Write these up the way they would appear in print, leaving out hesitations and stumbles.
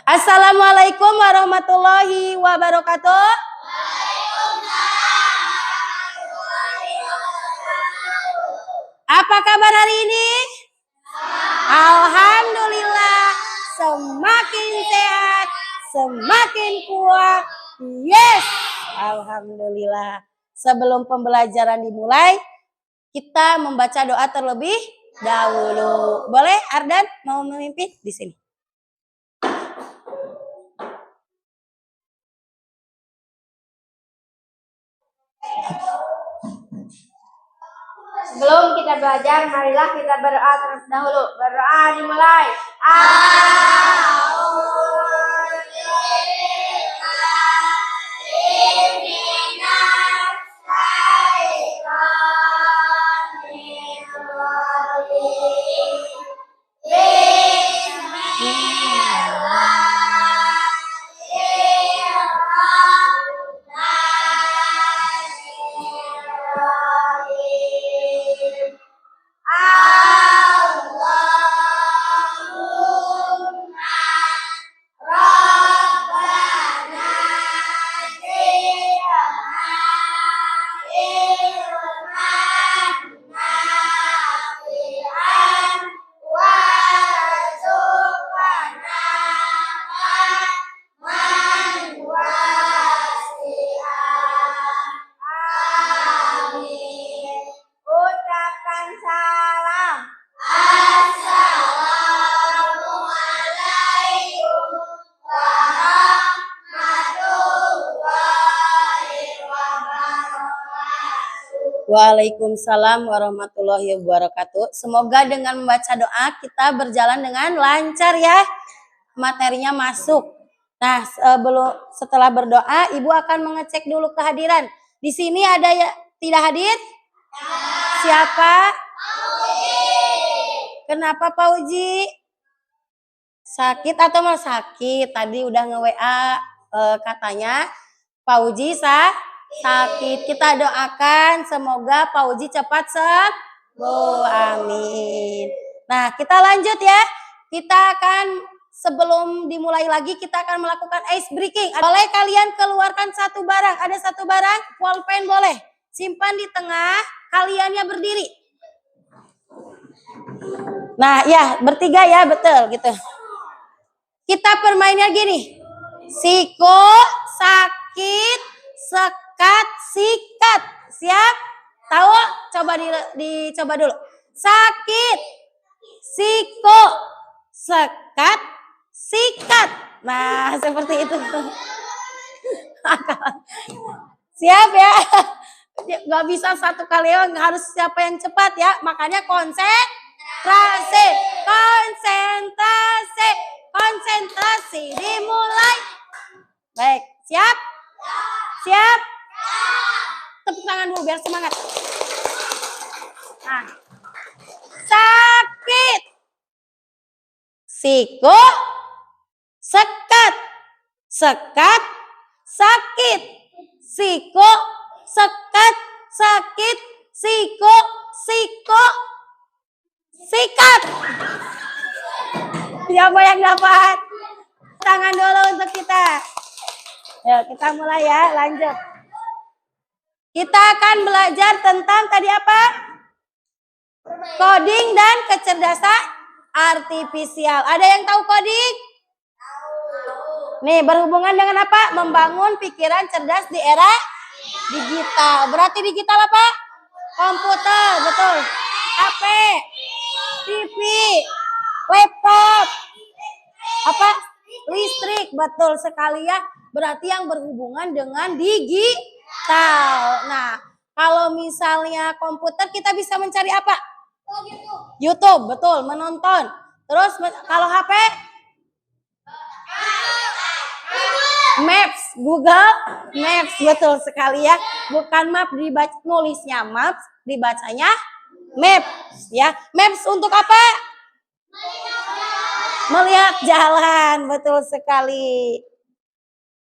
Assalamualaikum warahmatullahi wabarakatuh. Apa kabar hari ini? Alhamdulillah, semakin sehat, semakin kuat. Yes, alhamdulillah. Sebelum pembelajaran dimulai, kita membaca doa terlebih dahulu. Boleh Ardan mau memimpin di sini? Sebelum kita belajar, marilah kita berdoa terlebih dahulu. Berdoa dimulai. Ucapkan salam. Assalamualaikum warahmatullahi wabarakatuh. Waalaikumsalam warahmatullahi wabarakatuh. Semoga dengan membaca doa kita berjalan dengan lancar ya. Materinya masuk. Nah, setelah berdoa, Ibu akan mengecek dulu kehadiran. Di sini ada ya tidak hadir? Siapa? Kenapa Pak Uji? Sakit atau mau sakit? Tadi udah nge-WA katanya Pak Uji sakit. Kita doakan semoga Pak Uji cepat sembuh. Amin. Nah, kita lanjut ya. Kita akan sebelum dimulai lagi kita akan melakukan ice breaking. Boleh kalian keluarkan satu barang. Ada satu barang, pulpen boleh. Simpan di tengah, kaliannya berdiri. Nah, ya, bertiga ya, betul gitu. Kita permainnya gini. Siko, sakit, sekat, sikat. Siap? Tahu? Coba dicoba dulu. Sakit, siko, sekat, sikat. Nah, seperti itu. Siap ya? Gak bisa satu kali, harus siapa yang cepat ya. Makanya konsentrasi. Dimulai. Baik, siap? Siap? Tepuk tangan dulu biar semangat. Nah. Sakit. Siko. Sekat. Sekat. Sakit. Siko. Sekat. Sakit. Siko. Sikat. Siapa yang dapat? Tangan dulu untuk kita. Yuk kita mulai ya, lanjut. Kita akan belajar tentang tadi apa? Coding dan kecerdasan artifisial. Ada yang tahu coding? Nih, berhubungan dengan apa? Membangun pikiran cerdas di era digital. Berarti digital apa? Komputer, betul. HP, TV, laptop, apa? Listrik, betul sekali ya. Berarti yang berhubungan dengan digital. Nah, kalau misalnya komputer kita bisa mencari apa? YouTube, betul, menonton. Terus kalau HP? Maps, Google Maps, betul sekali ya. Bukan map dibaca nulisnya maps, dibacanya maps ya. Maps untuk apa? Melihat jalan, betul sekali.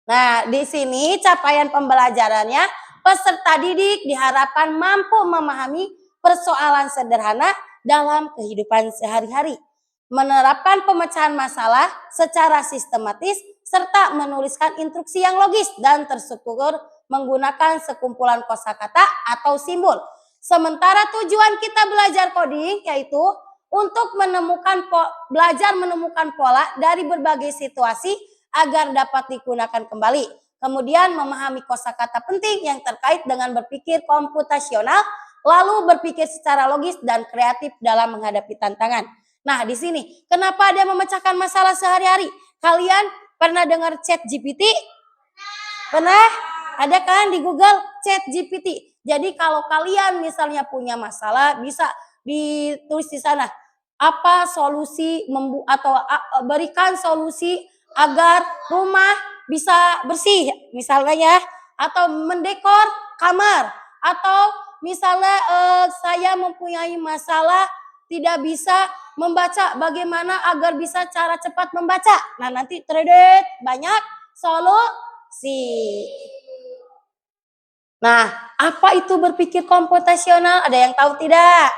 Nah, di sini capaian pembelajarannya peserta didik diharapkan mampu memahami persoalan sederhana dalam kehidupan sehari-hari. menerapkan pemecahan masalah secara sistematis, serta menuliskan instruksi yang logis dan terstruktur menggunakan sekumpulan kosakata atau simbol. Sementara tujuan kita belajar coding yaitu untuk belajar menemukan pola dari berbagai situasi agar dapat digunakan kembali. Kemudian memahami kosakata penting yang terkait dengan berpikir komputasional, lalu berpikir secara logis dan kreatif dalam menghadapi tantangan. Nah, di sini kenapa ada memecahkan masalah sehari-hari? Kalian pernah dengar ChatGPT? Pernah? Ada kan di Google ChatGPT. Jadi kalau kalian misalnya punya masalah bisa ditulis di sana. Apa solusi atau berikan solusi agar rumah bisa bersih misalnya ya, atau mendekor kamar, atau misalnya saya mempunyai masalah tidak bisa membaca, bagaimana agar bisa cara cepat membaca. Nah, nanti terdedet banyak solusi. Nah, apa itu berpikir komputasional? Ada yang tahu tidak?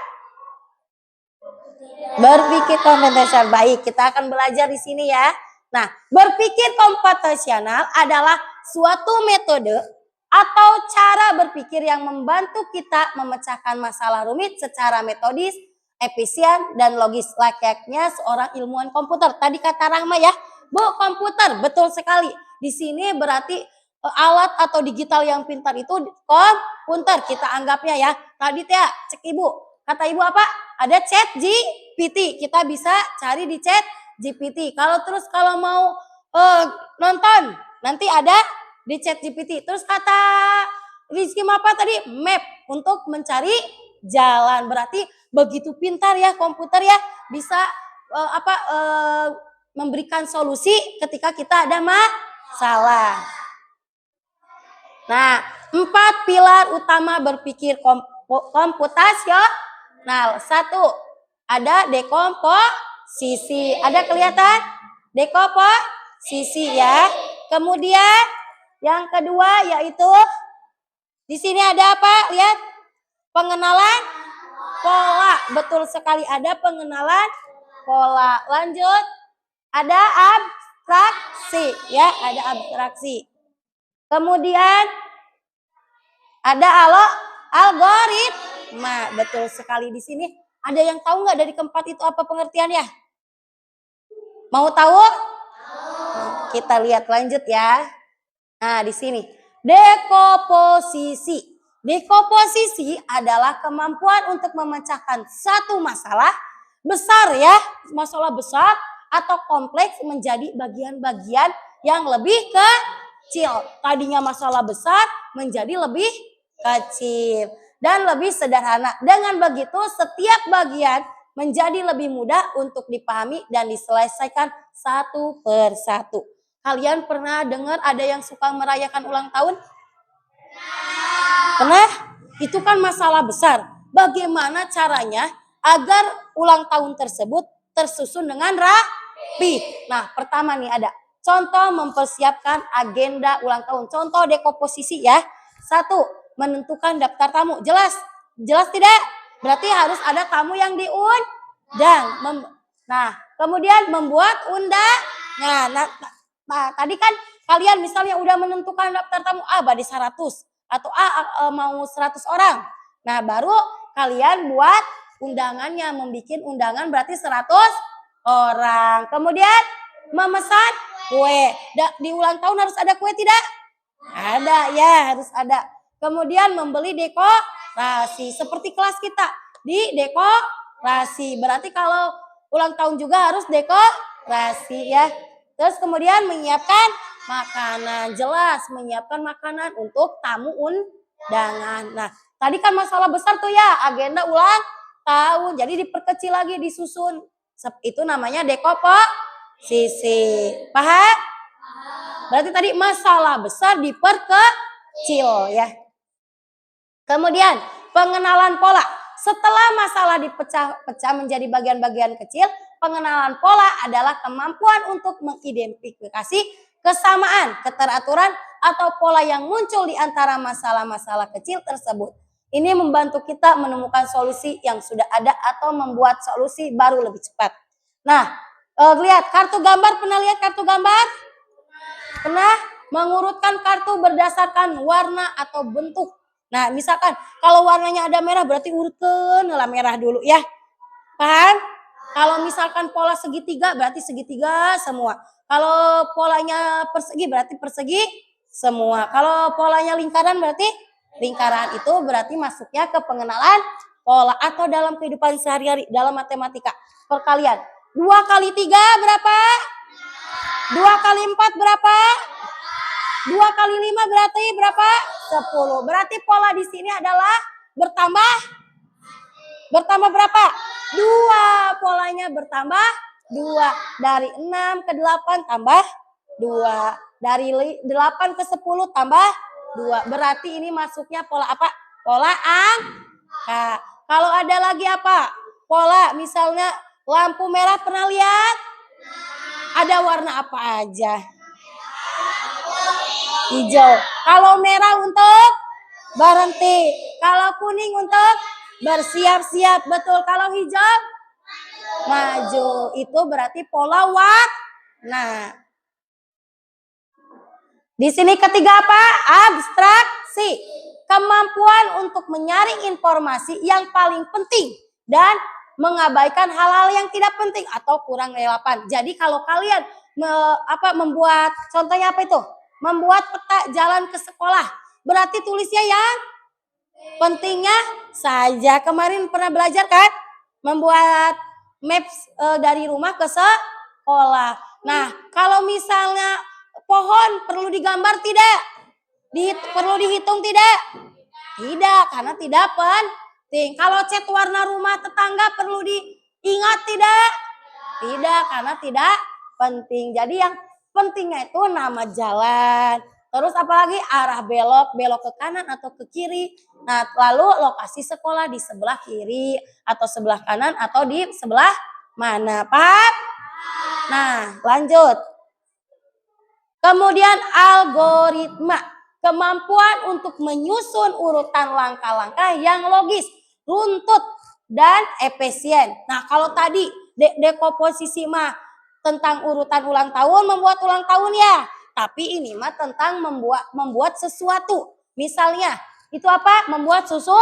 Berpikir komputasional. Baik, kita akan belajar di sini ya. Nah, berpikir komputasional adalah suatu metode atau cara berpikir yang membantu kita memecahkan masalah rumit secara metodis, efisien, dan logis layaknya seorang ilmuwan komputer. Tadi kata Rahma ya, Bu, komputer, betul sekali. Di sini berarti alat atau digital yang pintar itu komputer, kita anggapnya ya. Tadi ya, cek Ibu. Kata Ibu apa? Ada ChatGPT. Kita bisa cari di ChatGPT. Kalau mau nonton, nanti ada di ChatGPT. Terus kata Rizky apa tadi? Map untuk mencari jalan. Berarti begitu pintar ya komputer ya, bisa memberikan solusi ketika kita ada masalah. Nah, 4 pilar utama berpikir komputasional. 1, ada dekomposisi. Ada kelihatan? Dekomposisi ya. Kemudian yang kedua yaitu di sini ada apa? Lihat. Pengenalan pola. Betul sekali, ada pengenalan pola. Lanjut. Ada abstraksi ya, ada abstraksi. Kemudian ada algoritma. Betul sekali di sini. Ada yang tahu nggak dari keempat itu apa pengertiannya? Mau tahu? Kita lihat lanjut ya. Nah, di sini dekomposisi. Dekomposisi adalah kemampuan untuk memecahkan satu masalah besar ya, masalah besar atau kompleks menjadi bagian-bagian yang lebih kecil. Tadinya masalah besar menjadi lebih kecil dan lebih sederhana. Dengan begitu setiap bagian menjadi lebih mudah untuk dipahami dan diselesaikan satu persatu. Kalian pernah dengar ada yang suka merayakan ulang tahun? Pernah? Itu kan masalah besar. Bagaimana caranya agar ulang tahun tersebut tersusun dengan rapi? Nah, pertama nih ada contoh mempersiapkan agenda ulang tahun. Contoh dekomposisi ya. 1, menentukan daftar tamu. Jelas? Jelas tidak? Berarti harus ada tamu yang diundang. Nah, kemudian membuat undangan. Nah, tadi kan kalian misalnya udah menentukan daftar tamu berarti 100 atau mau 100 orang. Nah, baru kalian buat undangannya, membuat undangan berarti 100 orang. Kemudian memesan kue. Di ulang tahun harus ada kue tidak? Ada ya, harus ada. Kemudian membeli dekorasi seperti kelas kita di dekorasi. Berarti kalau ulang tahun juga harus dekorasi ya. Terus kemudian menyiapkan makanan, jelas menyiapkan makanan untuk tamu undangan. Nah, tadi kan masalah besar tuh ya, agenda ulang tahun. Jadi diperkecil lagi, disusun. Itu namanya dekomposisi. Paham? Berarti tadi masalah besar diperkecil ya. Kemudian pengenalan pola. Setelah masalah dipecah-pecah menjadi bagian-bagian kecil, pengenalan pola adalah kemampuan untuk mengidentifikasi kesamaan, keteraturan, atau pola yang muncul di antara masalah-masalah kecil tersebut. Ini membantu kita menemukan solusi yang sudah ada atau membuat solusi baru lebih cepat. Nah, lihat kartu gambar, pernah lihat kartu gambar? Pernah mengurutkan kartu berdasarkan warna atau bentuk. Nah, misalkan kalau warnanya ada merah berarti urutkan lah merah dulu ya. Paham? Kalau misalkan pola segitiga berarti segitiga semua. Kalau polanya persegi berarti persegi semua. Kalau polanya lingkaran berarti lingkaran. Itu berarti masuknya ke pengenalan pola atau dalam kehidupan sehari-hari dalam matematika. Perkalian. 2 kali 3 berapa? 2 kali 4 berapa? 2 kali 5 berarti berapa? 10. Berarti pola di sini adalah bertambah berapa? 2. Polanya bertambah 2. Dari 6 ke 8 tambah 2. Dari 8 ke 10 tambah 2. Berarti ini masuknya pola apa? Pola angka. Kalau ada lagi apa? Pola misalnya lampu merah, pernah lihat? Ada warna apa aja? Hijau. Kalau merah untuk berhenti. Kalau kuning untuk bersiap-siap. Betul. Kalau hijau maju. Itu berarti pola warna. Di sini ketiga apa? Abstraksi. Kemampuan untuk menyaring informasi yang paling penting dan mengabaikan hal-hal yang tidak penting atau kurang relevan. Jadi kalau kalian membuat, contohnya apa itu? Membuat peta jalan ke sekolah. Berarti tulisnya yang pentingnya saja. Kemarin pernah belajar kan? Membuat maps dari rumah ke sekolah. Nah, kalau misalnya pohon perlu digambar tidak? Perlu dihitung tidak? Tidak, karena tidak penting. Kalau cat warna rumah tetangga perlu diingat tidak? Tidak, karena tidak penting. Jadi yang pentingnya itu nama jalan. Terus apalagi arah belok ke kanan atau ke kiri. Nah, lalu lokasi sekolah di sebelah kiri atau sebelah kanan atau di sebelah mana, Pak? Nah, lanjut. Kemudian algoritma. Kemampuan untuk menyusun urutan langkah-langkah yang logis, runtut, dan efisien. Nah, kalau tadi dekomposisi mah tentang urutan ulang tahun, membuat ulang tahun ya. Tapi ini mah tentang membuat sesuatu. Misalnya, itu apa? Membuat susu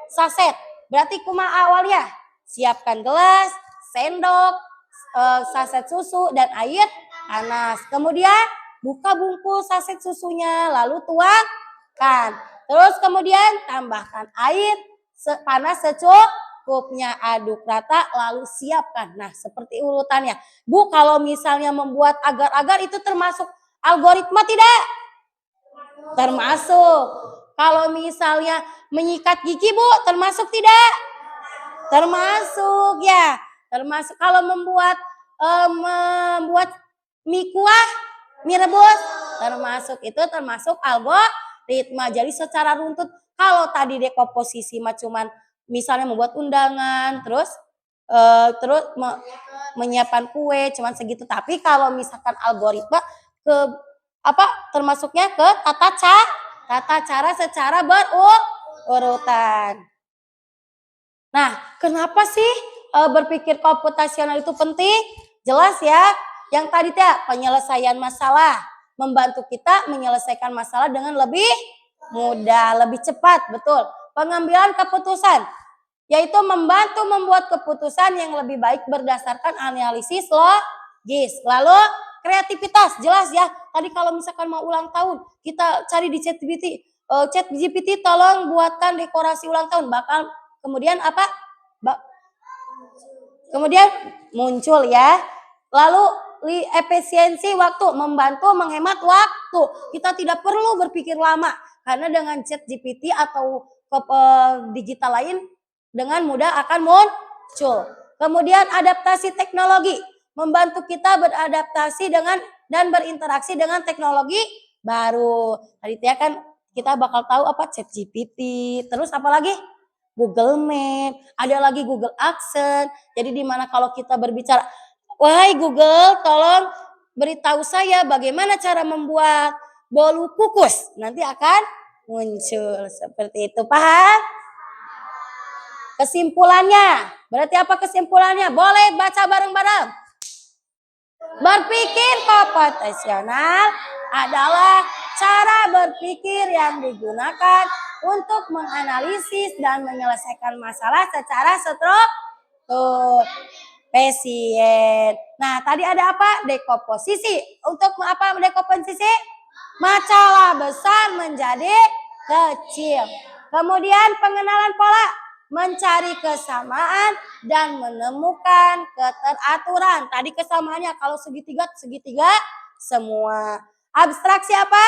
saset. Berarti kumaha awalnya? Siapkan gelas, sendok, saset susu, dan air panas. Kemudian buka bungkus saset susunya, lalu tuangkan. Terus kemudian tambahkan air panas secukupnya, aduk rata, lalu siapkan. Nah, seperti urutannya. Bu, kalau misalnya membuat agar-agar itu termasuk algoritma tidak? Termasuk. Kalau misalnya menyikat gigi, Bu, termasuk tidak? Termasuk ya. Termasuk kalau membuat mie kuah, mie rebus, termasuk algoritma. Jadi secara runtut, kalau tadi dekomposisi mah cuman misalnya membuat undangan, terus menyiapkan kue cuman segitu. Tapi kalau misalkan algoritma termasuknya ke tata cara secara berurutan. Nah, kenapa sih berpikir komputasional itu penting? Jelas ya. Yang tadi penyelesaian masalah, membantu kita menyelesaikan masalah dengan lebih mudah, lebih cepat, betul. Pengambilan keputusan, yaitu membantu membuat keputusan yang lebih baik berdasarkan analisis logis. Lalu kreativitas, jelas ya. Tadi kalau misalkan mau ulang tahun, kita cari di ChatGPT, tolong buatkan dekorasi ulang tahun. Bakal kemudian apa? Kemudian muncul ya. Lalu efisiensi waktu, membantu menghemat waktu. Kita tidak perlu berpikir lama karena dengan ChatGPT atau digital lain dengan mudah akan muncul. Kemudian adaptasi teknologi, membantu kita beradaptasi dan berinteraksi dengan teknologi baru. Tadi kan kita bakal tahu apa ChatGPT, terus apa lagi? Google Map, ada lagi Google Accent. Jadi di mana kalau kita berbicara, wahai Google, tolong beritahu saya bagaimana cara membuat bolu kukus. Nanti akan muncul seperti itu, paham? Kesimpulannya, berarti apa kesimpulannya? Boleh baca bareng-bareng. Berpikir komputasional adalah cara berpikir yang digunakan untuk menganalisis dan menyelesaikan masalah secara struktur. Pasien. Nah, tadi ada apa? Dekomposisi. Untuk apa dekomposisi? Masalah besar menjadi kecil. Kemudian pengenalan pola, mencari kesamaan dan menemukan keteraturan. Tadi kesamaannya kalau segitiga semua. Abstraksi apa?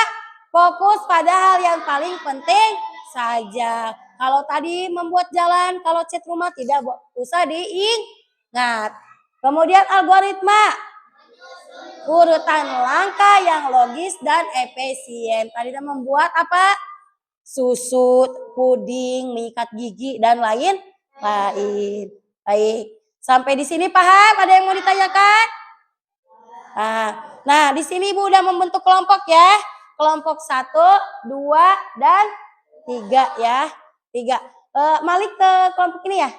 Fokus pada hal yang paling penting saja. Kalau tadi membuat jalan, kalau cat rumah tidak usah diingat. Kemudian algoritma, urutan langkah yang logis dan efisien. Tadi kita membuat apa? Susut, puding, menyikat gigi dan lain-lain. Baik, sampai di sini paham? Ada yang mau ditanyakan? Nah, di sini Ibu udah membentuk kelompok ya. Kelompok 1, 2, dan 3 ya. 3. Malik ke kelompok ini ya.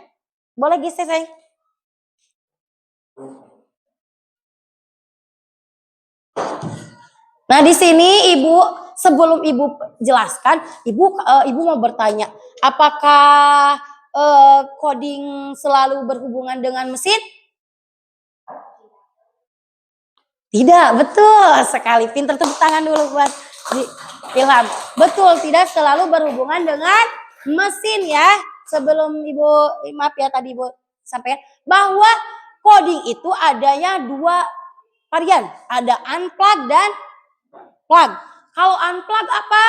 Boleh geser sayang. Nah, di sini Ibu, sebelum Ibu jelaskan, Ibu mau bertanya, apakah coding selalu berhubungan dengan mesin? Tidak, betul sekali. Pinter, tepuk tangan dulu buat Ilham. Betul, tidak selalu berhubungan dengan mesin ya. Sebelum Ibu, maaf ya tadi Ibu sampaikan bahwa coding itu adanya 2 varian. Ada unplug dan plug. Kalau unplug apa?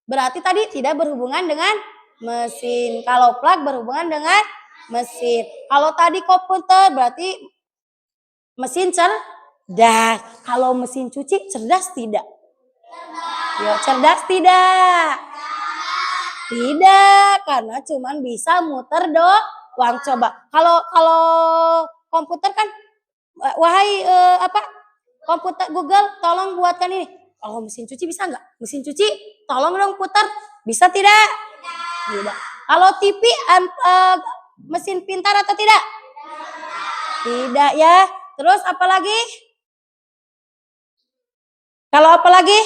Berarti tadi tidak berhubungan dengan mesin. Kalau plug berhubungan dengan mesin. Kalau tadi komputer berarti mesin cerdas. Kalau mesin cuci cerdas tidak? Ya, cerdas tidak? Tidak, karena cuman bisa muter doang. Coba. Kalau komputer kan, wahai komputer Google, tolong buatkan ini. Kalau mesin cuci bisa nggak? Mesin cuci, tolong dong putar. Bisa tidak? Tidak. Kalau TV, mesin pintar atau tidak? Tidak ya. Terus apa lagi? Kalau apa lagi?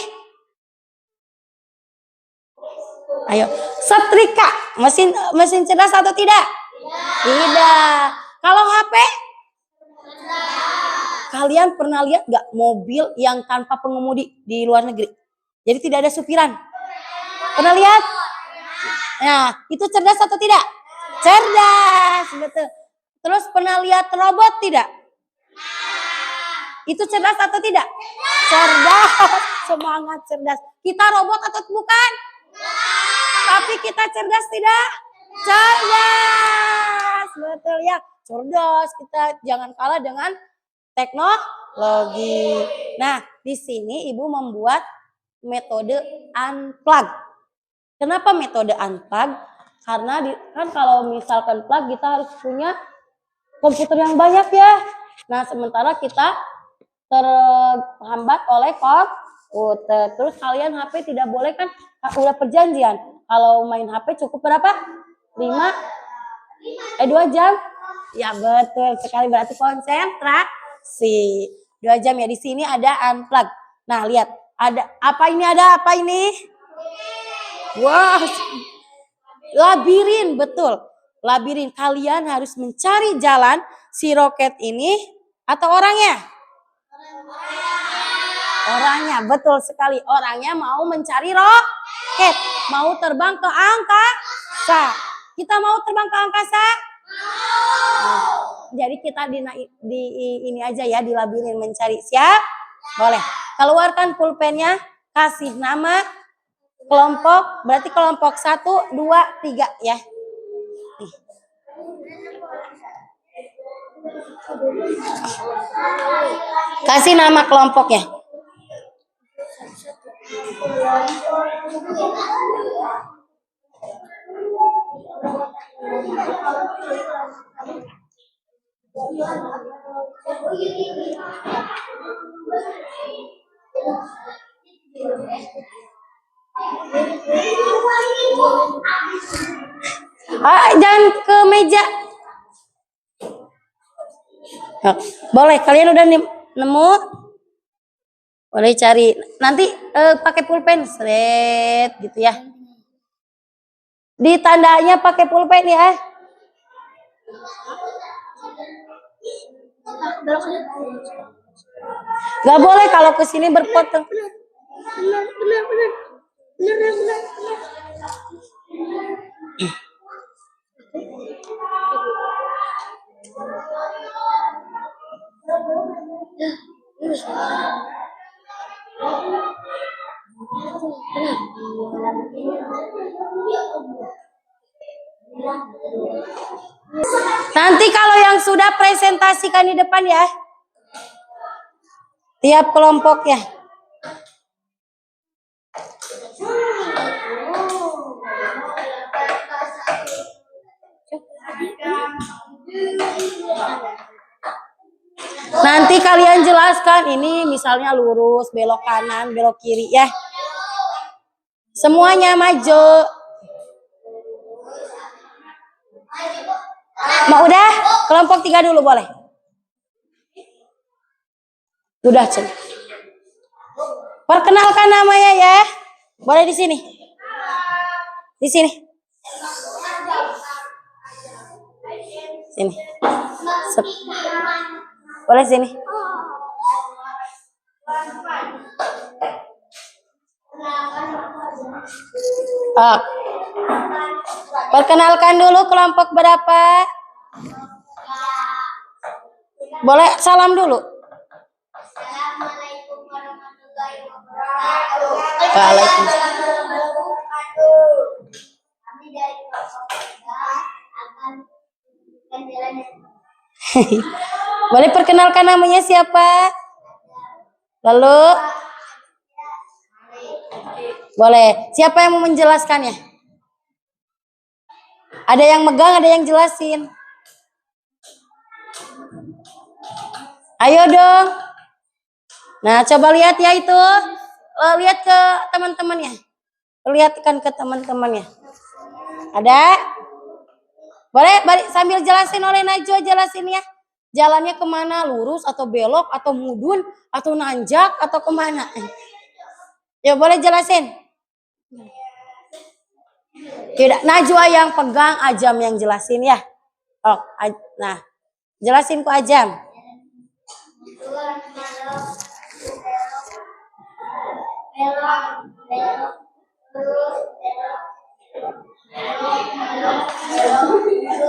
Ayo, setrika. Mesin cerdas atau tidak? Tidak. Kalau HP? Kalian pernah lihat gak mobil yang tanpa pengemudi di luar negeri? Jadi tidak ada supiran. Pernah lihat? Nah, itu cerdas atau tidak? Cerdas, betul. Terus pernah lihat robot tidak? Itu cerdas atau tidak? Cerdas. Semangat cerdas. Kita robot atau bukan? Tapi kita cerdas tidak? Cerdas. Betul ya. Cerdas. Kita jangan kalah dengan teknologi. Nah, di sini Ibu membuat metode unplug. Kenapa metode unplug? Karena kan kalau misalkan plug kita harus punya komputer yang banyak ya. Nah, sementara kita terhambat oleh komputer. Terus kalian HP tidak boleh kan? Udah perjanjian. Kalau main HP cukup berapa? 2 jam? Ya betul sekali, berarti konsentrasi. 2 jam ya. Di sini ada unplug. Nah, lihat. Ada apa ini? Ada apa ini? Wah. Labirin, betul. Labirin. Kalian harus mencari jalan si roket ini atau orangnya? Orangnya, betul sekali. Orangnya mau mencari roket. Mau terbang ke angkasa. Kita mau terbang ke angkasa? Jadi kita di ini aja ya, di labirin mencari. Siap? Boleh. Keluarkan pulpennya, kasih nama kelompok, berarti kelompok 1, 2, 3 ya. Kasih nama kelompoknya. Jangan ke meja. Boleh, kalian udah Nemu? Boleh cari. Nanti pakai pulpen, seret gitu ya. Di tandanya pakai pulpen ya. Gak boleh kalau ke sini berpotong. Benar. Nanti kalau yang sudah presentasikan di depan ya. Tiap kelompoknya. Nanti kalian jelaskan ini misalnya lurus, belok kanan, belok kiri ya. Semuanya maju. Mau udah? Kelompok 3 dulu boleh. Udah, Cen. Perkenalkan namanya ya. Boleh di sini. Di sini. Sini. Boleh sini. Oh. Perkenalkan dulu kelompok berapa? Boleh salam dulu. Assalamualaikum warahmatullahi wabarakatuh. Waalaikumsalam. Kami dari kelompok 3 akan menjalani. Boleh perkenalkan namanya siapa? Lalu boleh. Siapa yang mau menjelaskannya? Ada yang megang, ada yang jelasin. Ayo dong. Nah, coba lihat ya itu. Lihat ke teman-temannya. Lihatkan ke teman-temannya. Ada? Boleh balik sambil jelasin oleh Najwa, jelasin ya. Jalannya kemana? Lurus atau belok atau mudun atau nanjak atau kemana? Ya boleh jelasin. Tidak, Najwa yang pegang, Ajam yang jelasin ya. Oh, nah, jelasin ku Ajam.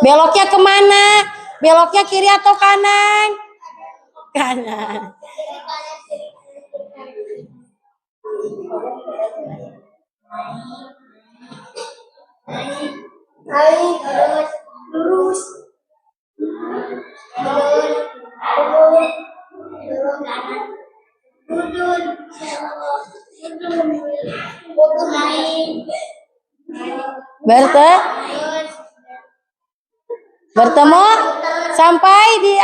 Beloknya kemana? Beloknya kiri atau kanan? Kanan. Lurus. Bertemu sampai di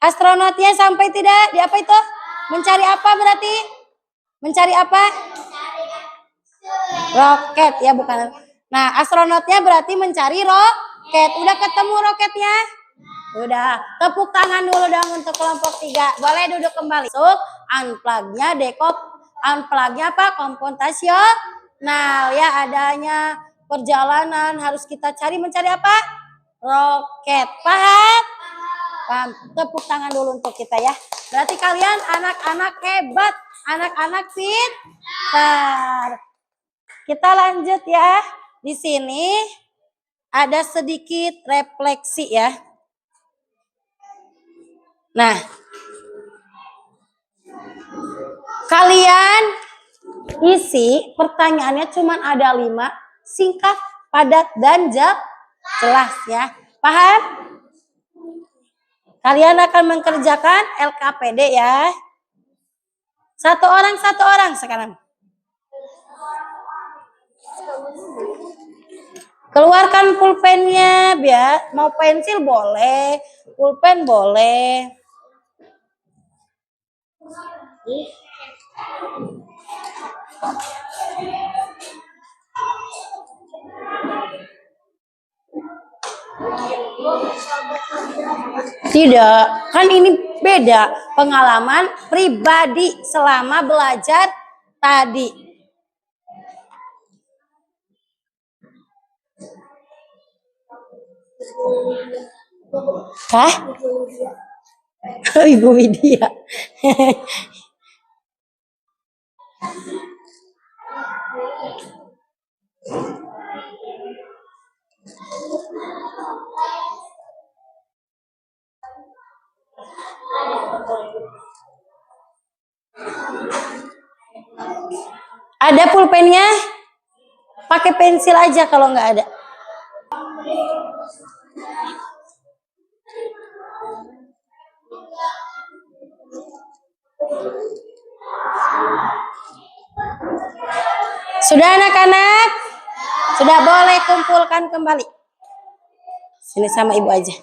astronotnya sampai tidak di apa itu? Mencari apa berarti? Mencari apa? Roket ya bukan. Nah, astronotnya berarti mencari roket. Udah ketemu roketnya? Udah. Tepuk tangan dulu dong untuk kelompok 3. Boleh duduk kembali. Unplug-nya unplug-nya apa? Komputasional. Nah, ya adanya perjalanan harus kita cari mencari apa? Roket. Paham? Paham. Tepuk tangan dulu untuk kita ya. Berarti kalian anak-anak hebat. Anak-anak pintar. Kita lanjut ya. Di sini ada sedikit refleksi ya. Nah, kalian isi pertanyaannya cuma ada 5, singkat, padat, dan jelas ya. Paham? Kalian akan mengerjakan LKPD ya. Satu orang sekarang. Keluarkan pulpennya, biar mau pensil boleh, pulpen boleh. Tidak, kan ini beda. pengalaman pribadi selama belajar tadi. Hah? Ibu Widya. Ada pulpennya? Pakai pensil aja kalau nggak ada. Sudah anak-anak? Sudah boleh kumpulkan kembali. Sini sama ibu aja.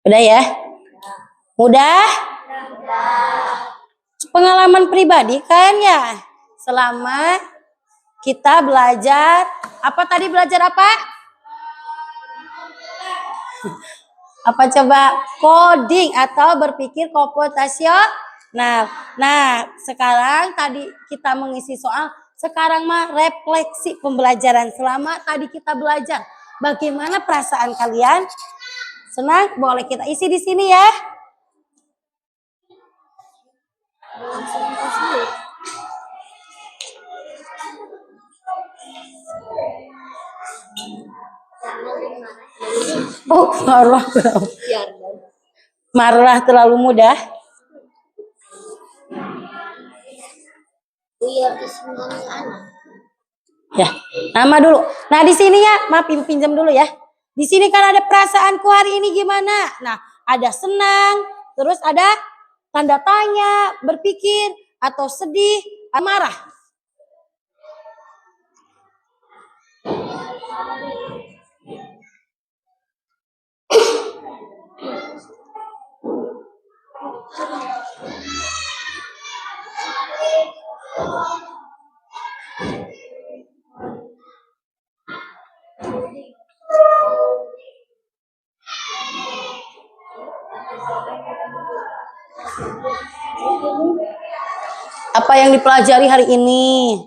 Udah ya? Mudah? Pengalaman pribadi kan ya? Selama kita belajar, apa tadi belajar apa? Apa coba? Coding atau berpikir komputasional. Nah, sekarang tadi kita mengisi soal, sekarang mah refleksi pembelajaran selama tadi kita belajar. Bagaimana perasaan kalian? Senang? Boleh kita isi di sini ya. Oh, marah terlalu mudah. Ya, nama dulu. Nah, di sini ya, maaf ibu pinjam dulu ya. Di sini kan ada perasaanku hari ini gimana? Nah, ada senang, terus ada tanda tanya, berpikir, atau sedih, marah. Apa yang dipelajari hari ini?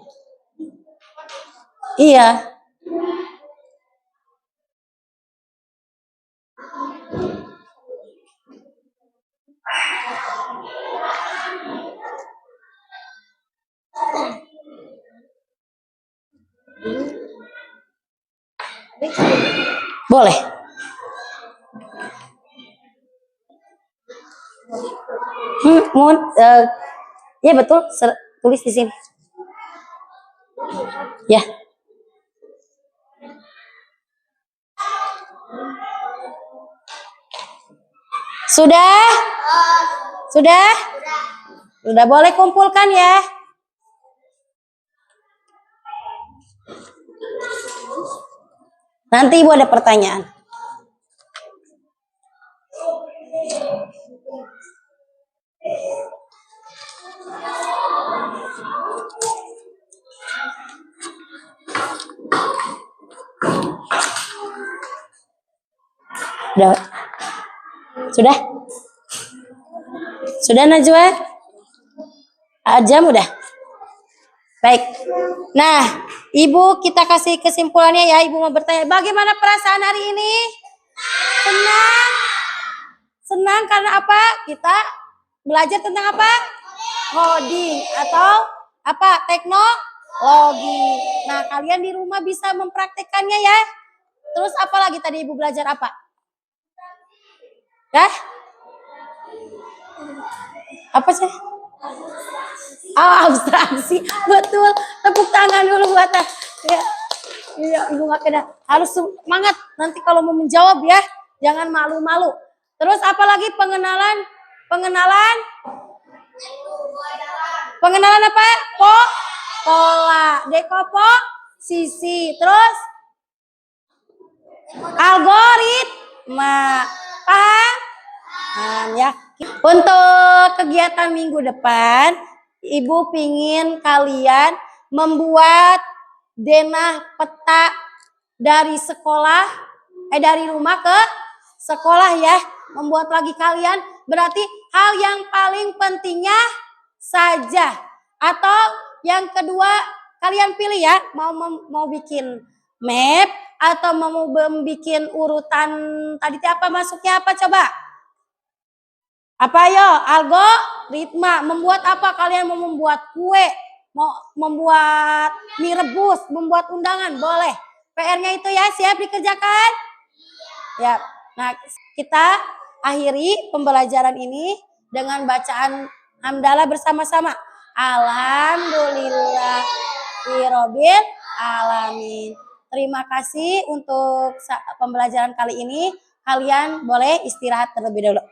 Iya. Boleh. Ya betul, tulis di sini. Ya. Sudah? Sudah? Sudah boleh kumpulkan ya. Nanti ibu ada pertanyaan. Sudah? Sudah Najwa? Ajam udah? Baik. Nah, ibu kita kasih kesimpulannya ya. Ibu mau bertanya, bagaimana perasaan hari ini? Senang? Senang karena apa? Kita belajar tentang apa? Coding atau apa? Teknologi. Nah, kalian di rumah bisa mempraktekannya ya. Terus apa lagi tadi ibu belajar apa? Ya? Apa sih? Oh, abstraksi. Betul. Tepuk tangan dulu buat ya. Iya, ibu nggak kena. Harus semangat nanti kalau mau menjawab ya. Jangan malu-malu. Terus apa lagi pengenalan? Pengenalan apa? Pola. Dekopo. Sisi. Terus algoritma. Paham? Ya. Untuk kegiatan minggu depan, Ibu pingin kalian membuat denah peta dari sekolah, dari rumah ke sekolah ya. Membuat lagi kalian, berarti hal yang paling pentingnya saja. Atau yang kedua, kalian pilih ya, mau bikin map atau mau bikin urutan tadi apa masuknya apa coba? Apa yo? Algoritma. Membuat apa? Kalian mau membuat kue, mau membuat mie rebus, membuat undangan, boleh. PR-nya itu ya siap dikerjakan? Ya. Nah, kita akhiri pembelajaran ini dengan bacaan hamdalah bersama-sama. Alhamdulillahirabbil alamin. Terima kasih untuk pembelajaran kali ini. Kalian boleh istirahat terlebih dahulu.